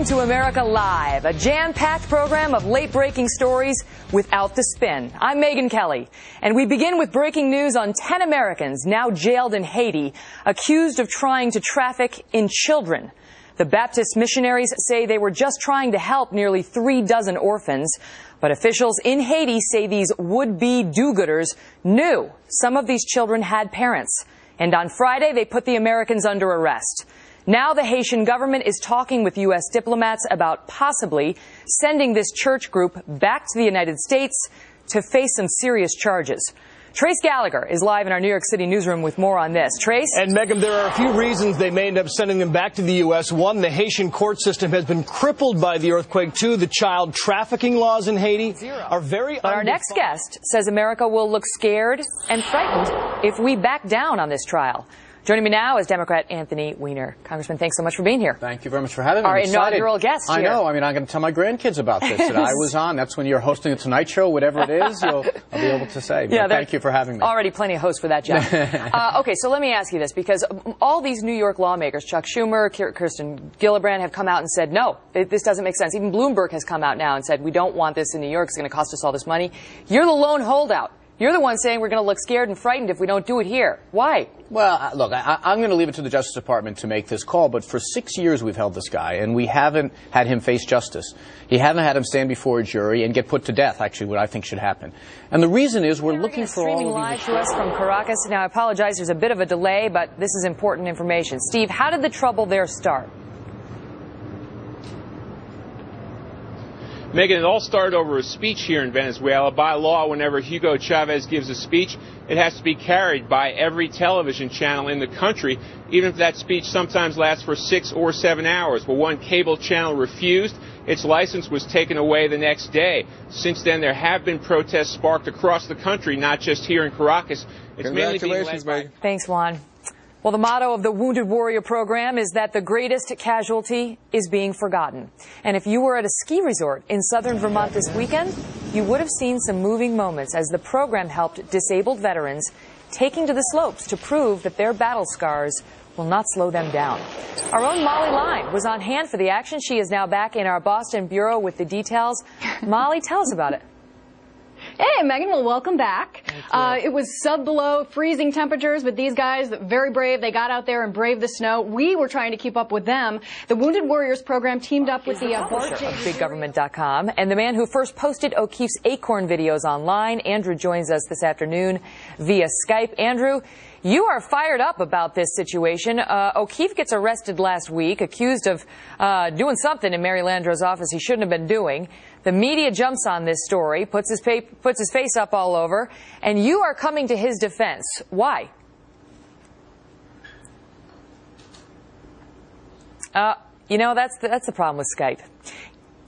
to America Live, a jam-packed program of late-breaking stories without the spin. I'm Megyn Kelly, and we begin with breaking news on 10 Americans now jailed in Haiti, accused of trying to traffic in children. The Baptist missionaries say they were just trying to help nearly 3 dozen orphans, but officials in Haiti say these would-be do-gooders knew some of these children had parents. And on Friday, they put the Americans under arrest. Now the Haitian government is talking with U.S. diplomats about possibly sending this church group back to the United States to face some serious charges. Trace Gallagher is live in our New York City newsroom with more on this. Trace? And Megyn, there are a few reasons they may end up sending them back to the U.S. One, the Haitian court system has been crippled by the earthquake. Two, the child trafficking laws in Haiti are very But our next guest says America will look scared and frightened if we back down on this trial. Joining me now is Democrat Anthony Weiner. Congressman, thanks so much for being here. Thank you very much for having me. Our inaugural guest here. I know. I mean, I'm going to tell my grandkids about this that I was on. That's when you're hosting a Tonight Show, whatever it is, I'll be able to say. But yeah, thank you for having me. Already plenty of hosts for that job. Okay, so let me ask you this, because all these New York lawmakers, Chuck Schumer, Kirsten Gillibrand, have come out and said, no, this doesn't make sense. Even Bloomberg has come out now and said, we don't want this in New York. It's going to cost us all this money. You're the lone holdout. You're the one saying we're going to look scared and frightened if we don't do it here. Why? Well, look, I'm going to leave it to the Justice Department to make this call, but for 6 years we've held this guy, and we haven't had him face justice. We haven't had him stand before a jury and get put to death, actually, what I think should happen. And the reason is we're looking for all of these... Streaming live to us from Caracas. Now, I apologize, there's a bit of a delay, but this is important information. Steve, how did the trouble there start? Megyn, it all started over a speech here in Venezuela. By law, whenever Hugo Chavez gives a speech, it has to be carried by every television channel in the country, even if that speech sometimes lasts for 6 or 7 hours. Well, one cable channel refused. Its license was taken away the next day. Since then, there have been protests sparked across the country, not just here in Caracas. It's mainly being led by... Thanks, Juan. Well, the motto of the Wounded Warrior program is that the greatest casualty is being forgotten. And if you were at a ski resort in southern Vermont this weekend, you would have seen some moving moments as the program helped disabled veterans taking to the slopes to prove that their battle scars will not slow them down. Our own Molly Line was on hand for the action. She is now back in our Boston bureau with the details. Molly, tell us about it. Hey, Megyn, well, welcome back. It was sub-below freezing temperatures, but these guys, very brave, they got out there and braved the snow. We were trying to keep up with them. The Wounded Warriors program teamed up with the publisher of BigGovernment.com and the man who first posted O'Keefe's Acorn videos online. Andrew joins us this afternoon via Skype. Andrew, you are fired up about this situation. O'Keefe gets arrested last week, accused of doing something in Mary Landrieu's office he shouldn't have been doing. The media jumps on this story, puts his face up all over, and you are coming to his defense. Why? You know, that's the problem with Skype.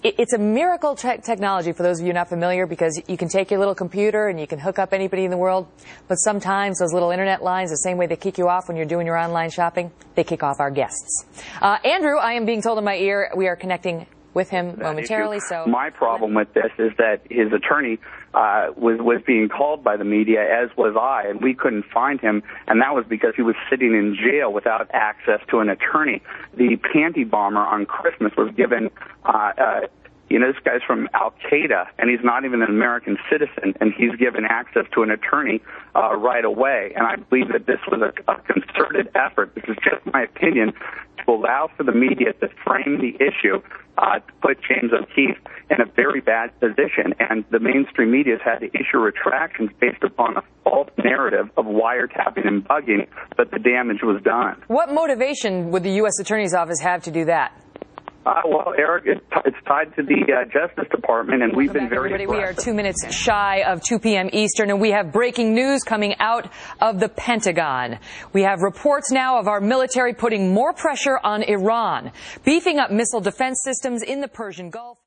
It's a miracle technology, for those of you not familiar, because you can take your little computer and you can hook up anybody in the world, but sometimes those little internet lines, the same way they kick you off when you're doing your online shopping, they kick off our guests. Andrew, I am being told in my ear we are connecting with him momentarily. So my problem with this is that his attorney was being called by the media, as was I, and we couldn't find him, and that was because he was sitting in jail without access to an attorney. The panty bomber on Christmas was given this guy's from Al-Qaeda, and he's not even an American citizen, and he's given access to an attorney right away. And I believe that this was a concerted effort, this is just my opinion, to allow for the media to frame the issue, to put James O'Keefe in a very bad position. And the mainstream media has had to issue retractions based upon a false narrative of wiretapping and bugging, but the damage was done. What motivation would the U.S. Attorney's Office have to do that? Well, Eric, it's tied to the Justice Department, and we've been very aggressive. We are 2 minutes shy of 2 p.m. Eastern, and we have breaking news coming out of the Pentagon. We have reports now of our military putting more pressure on Iran, beefing up missile defense systems in the Persian Gulf.